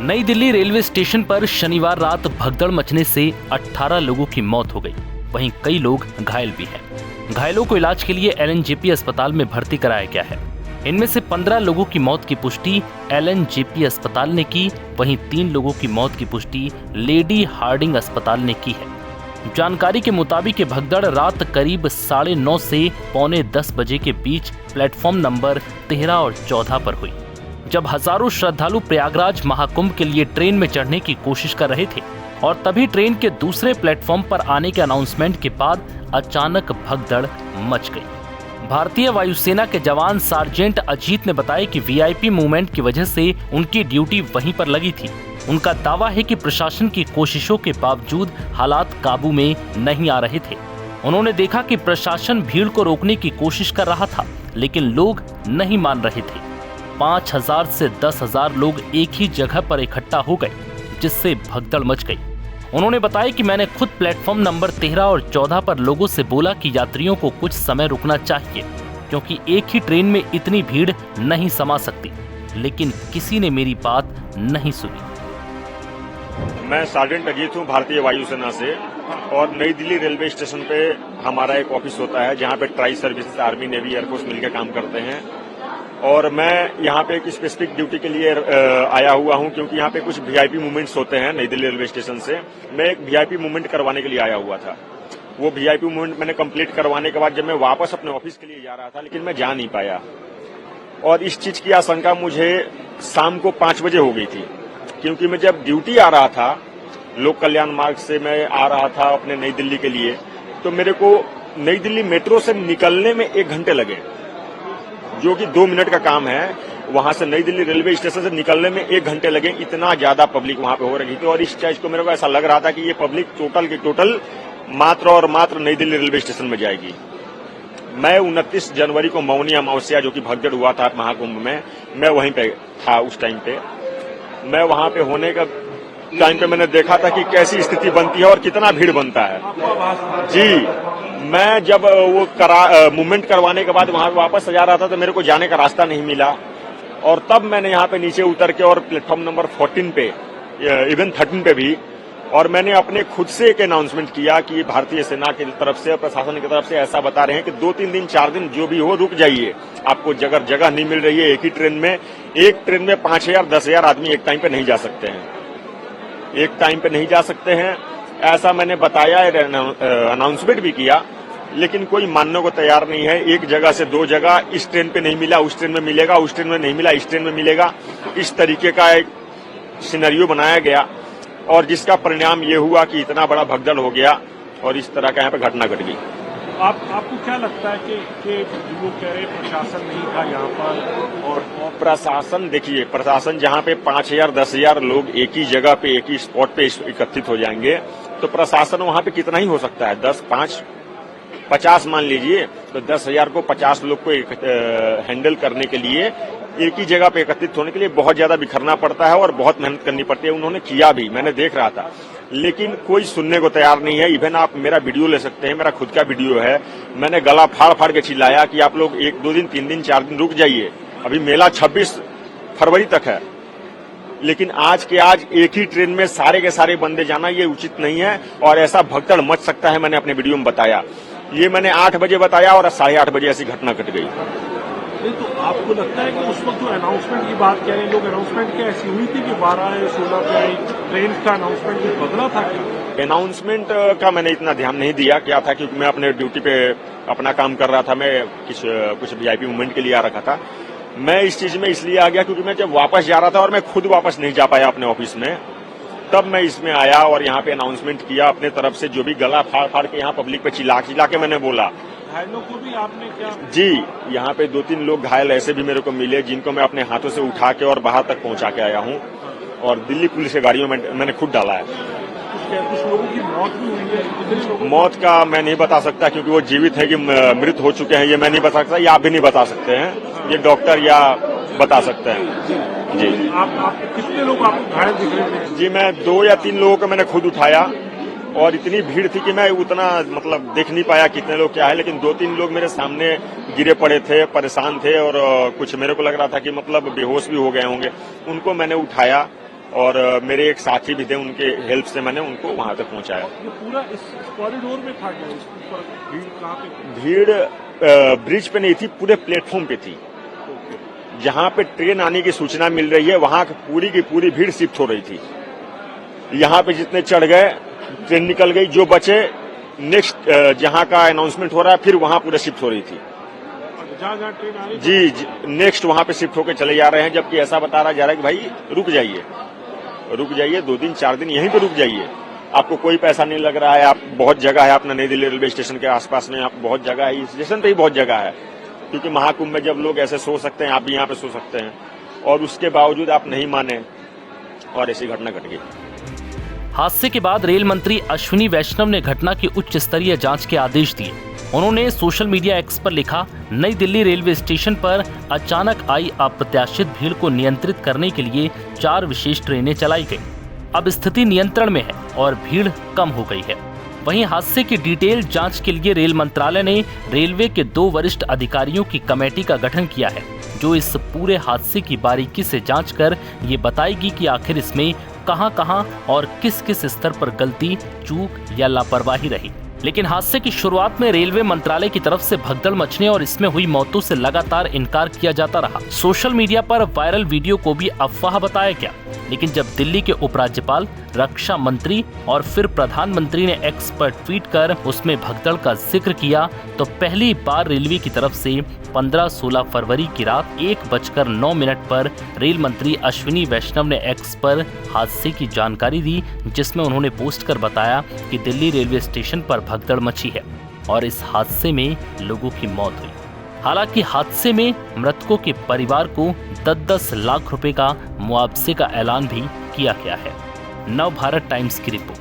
नई Delhi railway station पर शनिवार रात भगदड़ मचने से 18 लोगों की मौत हो गई। वहीं कई लोग घायल भी हैं। घायलों को इलाज के लिए एलएनजेपी अस्पताल में भर्ती कराया गया है। इनमें से 15 लोगों की मौत की पुष्टि एलएनजेपी अस्पताल ने की, वहीं 3 लोगों की मौत की पुष्टि लेडी हार्डिंग अस्पताल ने की है। जानकारी के मुताबिक ये भगदड़ रात करीब 9:30 से 9:45 बजे के बीच प्लेटफॉर्म नंबर 13 और 14 पर हुई, जब हजारों श्रद्धालु प्रयागराज महाकुंभ के लिए ट्रेन में चढ़ने की कोशिश कर रहे थे और तभी ट्रेन के दूसरे प्लेटफॉर्म पर आने के अनाउंसमेंट के बाद अचानक भगदड़ मच गई। भारतीय वायुसेना के जवान सार्जेंट अजीत ने बताया कि वीआईपी मूवमेंट की वजह से उनकी ड्यूटी वहीं पर लगी थी। उनका दावा है कि प्रशासन की कोशिशों के बावजूद हालात काबू में नहीं आ रहे थे। उन्होंने देखा कि प्रशासन भीड़ को रोकने की कोशिश कर रहा था, लेकिन लोग नहीं मान रहे थे। 5,000 से 10,000 लोग एक ही जगह पर इकट्ठा हो गए, जिससे भगदड़ मच गई। उन्होंने बताया कि मैंने खुद प्लेटफॉर्म नंबर 13 और 14 पर लोगों से बोला कि यात्रियों को कुछ समय रुकना चाहिए, क्योंकि एक ही ट्रेन में इतनी भीड़ नहीं समा सकती, लेकिन किसी ने मेरी बात नहीं सुनी। मैं सार्जेंट अजीत हूँ भारतीय वायुसेना से, और नई दिल्ली रेलवे स्टेशन पे हमारा एक ऑफिस होता है जहाँ पे tri services army navy air force मिलकर काम करते हैं। और मैं यहाँ पे एक स्पेसिफिक ड्यूटी के लिए आया हुआ हूँ, क्योंकि यहाँ पे कुछ वीआईपी मूवमेंट्स होते हैं नई दिल्ली रेलवे स्टेशन से। मैं एक वीआईपी मूवमेंट करवाने के लिए आया हुआ था। वो वीआईपी मूवमेंट मैंने कंप्लीट करवाने के बाद जब मैं वापस अपने ऑफिस के लिए जा रहा था, लेकिन मैं जा नहीं पाया, और इस चीज की आशंका मुझे शाम को 5 बजे हो गई थी, क्योंकि मैं जब ड्यूटी आ रहा था लोक कल्याण मार्ग से मैं आ रहा था अपने नई दिल्ली के लिए, तो मेरे को नई दिल्ली मेट्रो से निकलने में 1 घंटे लगे, जो कि 2 मिनट का काम है। वहां से नई दिल्ली रेलवे स्टेशन से निकलने में 1 घंटे लगे। इतना ज्यादा पब्लिक वहां पे हो रही थी, और इस चीज को मेरे को ऐसा लग रहा था कि ये पब्लिक टोटल की टोटल मात्र और मात्र नई दिल्ली रेलवे स्टेशन में जाएगी। मैं 29 जनवरी को मौनी अमावस्या, जो कि भगदड़ हुआ था महाकुंभ में, मैं वहीं पे था। उस टाइम पे मैं वहां पे होने का टाइम पे मैंने देखा था कि कैसी स्थिति बनती है और कितना भीड़ बनता है। जी, मैं जब वो मूवमेंट करवाने के बाद वहां वापस जा रहा था तो मेरे को जाने का रास्ता नहीं मिला, और तब मैंने यहाँ पे नीचे उतर के और प्लेटफॉर्म नंबर 14 पे, इवन 13 पे भी, और मैंने अपने खुद से एक अनाउंसमेंट किया कि भारतीय सेना की तरफ से, प्रशासन की तरफ से ऐसा बता रहे हैं कि 2-3 दिन 4 दिन जो भी हो रुक जाइए, आपको जगह नहीं मिल रही है। एक ही ट्रेन में 5,000 10,000 आदमी एक टाइम पे नहीं जा सकते हैं, एक टाइम पे नहीं जा सकते हैं, ऐसा मैंने बताया, अनाउंसमेंट भी किया, लेकिन कोई मानने को तैयार नहीं है। एक जगह से 2 जगह, इस ट्रेन पे नहीं मिला उस ट्रेन में मिलेगा, उस ट्रेन में नहीं मिला इस ट्रेन में मिलेगा, इस तरीके का एक सिनेरियो बनाया गया, और जिसका परिणाम ये हुआ कि इतना बड़ा भगदड़ हो गया और इस तरह का यहाँ पे घटना घट गई। आपको क्या लगता है कि लोग कह रहे प्रशासन नहीं था यहाँ पर, और प्रशासन, देखिए प्रशासन जहाँ पे 5,000 10,000 लोग एक ही जगह पे एक ही स्पॉट पे एकत्रित हो जाएंगे, तो प्रशासन वहाँ पे कितना ही हो सकता है, 10, 5, 50 मान लीजिए, तो 10,000 को 50 लोग को हैंडल करने के लिए एक ही जगह पे एकत्रित होने के लिए बहुत ज्यादा बिखरना पड़ता है और बहुत मेहनत करनी पड़ती है। उन्होंने किया भी, मैंने देख रहा था, लेकिन कोई सुनने को तैयार नहीं है। इवन आप मेरा वीडियो ले सकते हैं, मेरा खुद का वीडियो है, मैंने गला फाड़ फाड़ के चिल्लाया कि आप लोग 1-2 दिन 3 दिन 4 दिन रुक जाइए, अभी मेला 26 फरवरी तक है। लेकिन आज के आज एक ही ट्रेन में सारे के सारे बंदे जाना ये उचित नहीं है, और ऐसा भगदड़ मच सकता है। मैंने अपने वीडियो में बताया, ये मैंने 8 बजे बताया और 8:30 बजे ऐसी घटना घट गई। तो आपको लगता है कि उस वक्त जो अनाउंसमेंट की बात कह रहे हैं लोग, अनाउंसमेंट क्या ऐसी हुई थी कि 12 या 16 पे आई ट्रेन का अनाउंसमेंट कुछ बदला था क्या? अनाउंसमेंट का मैंने इतना ध्यान नहीं दिया क्या था, क्योंकि मैं अपने ड्यूटी पे अपना काम कर रहा था। मैं कुछ वीआईपी मूवमेंट के लिए आ रखा था। मैं इस चीज में इसलिए आ गया क्योंकि मैं जब वापस जा रहा था और मैं खुद वापस नहीं जा पाया अपने ऑफिस में, तब मैं इसमें आया और यहाँ पे अनाउंसमेंट किया अपने तरफ से, जो भी गला फाड़ फाड़ के यहाँ पब्लिक पे चिल्ला के मैंने बोला। घायलों को भी आपने क्या? जी, यहाँ पे 2-3 लोग घायल ऐसे भी मेरे को मिले, जिनको मैं अपने हाथों से उठा के और बाहर तक पहुंचा के आया हूँ, और दिल्ली पुलिस की गाड़ियों में मैंने खुद डाला है। कुछ लोगों की मौत भी हुई है? मौत का मैं नहीं बता सकता, क्योंकि वो जीवित है कि मृत हो चुके हैं ये मैं नहीं बता सकता, या आप भी नहीं बता सकते हैं, ये डॉक्टर या बता सकते हैं। जी, आप कितने लोग आपको घायल दिख रहे थे? जी, मैं 2 या 3 लोगों को मैंने खुद उठाया, और इतनी भीड़ थी कि मैं उतना मतलब देख नहीं पाया कितने लोग क्या है, लेकिन 2-3 लोग मेरे सामने गिरे पड़े थे, परेशान थे, और कुछ मेरे को लग रहा था कि मतलब बेहोश भी हो गए होंगे। उनको मैंने उठाया और मेरे एक साथी भी थे, उनके हेल्प से मैंने उनको वहां तक पहुंचाया। ये पूरा इस कॉरिडोर में था क्या? इस पर भीड़ कहाँ पे थी? भीड़ ब्रिज पे नहीं थी, पूरे प्लेटफॉर्म पे थी। जहां पे ट्रेन आने की सूचना मिल रही है वहां की पूरी भीड़ शिफ्ट हो रही थी। यहाँ पे जितने चढ़ गए ट्रेन निकल गई, जो बचे नेक्स्ट जहां का अनाउंसमेंट हो रहा है फिर वहां पूरे शिफ्ट हो रही थी। जहाँ ट्रेन आ रही जी नेक्स्ट वहां पे शिफ्ट होकर चले जा रहे हैं, जबकि ऐसा बता रहा जा रहा है कि भाई रुक जाइए 2 दिन 4 दिन यहीं पे रुक जाइए, आपको कोई पैसा नहीं लग रहा है। आप बहुत जगह है, अपना नई दिल्ली रेलवे स्टेशन के आसपास में आप बहुत जगह है, स्टेशन पे ही बहुत जगह है, क्योंकि महाकुंभ में जब लोग ऐसे सो सकते हैं आप भी यहाँ पे सो सकते हैं, और उसके बावजूद आप नहीं माने और ऐसी घटना घट गई। हादसे के बाद रेल मंत्री अश्विनी वैष्णव ने घटना की उच्च स्तरीय जांच के आदेश दिए। उन्होंने सोशल मीडिया एक्स पर लिखा, नई दिल्ली रेलवे स्टेशन पर अचानक आई अप्रत्याशित भीड़ को नियंत्रित करने के लिए 4 विशेष ट्रेनें चलाई गई। अब स्थिति नियंत्रण में है और भीड़ कम हो गई है। वहीं हादसे की डिटेल जांच के लिए रेल मंत्रालय ने रेलवे के 2 वरिष्ठ अधिकारियों की कमेटी का गठन किया है, जो इस पूरे हादसे की बारीकी से जांच कर ये बताएगी कि आखिर इसमें कहां-कहां और किस-किस स्तर पर गलती, चूक या लापरवाही रही। लेकिन हादसे की शुरुआत में रेलवे मंत्रालय की तरफ से भगदड़ मचने और इसमें हुई मौतों से लगातार इनकार किया जाता रहा। सोशल मीडिया पर वायरल वीडियो को भी अफवाह बताया गया, लेकिन जब दिल्ली के उपराज्यपाल, रक्षा मंत्री और फिर प्रधानमंत्री ने एक्स पर ट्वीट कर उसमें भगदड़ का जिक्र किया, तो पहली बार रेलवे की तरफ से 15-16 फरवरी की रात 1:09 पर रेल मंत्री अश्विनी वैष्णव ने एक्स पर हादसे की जानकारी दी, जिसमें उन्होंने पोस्ट कर बताया कि दिल्ली रेलवे स्टेशन पर भगदड़ मची है और इस हादसे में लोगों की मौत हुई। हालांकि हादसे में मृतकों के परिवार को 10-10 लाख रुपए का मुआवजे का ऐलान भी किया गया है। नव भारत टाइम्स की रिपोर्ट।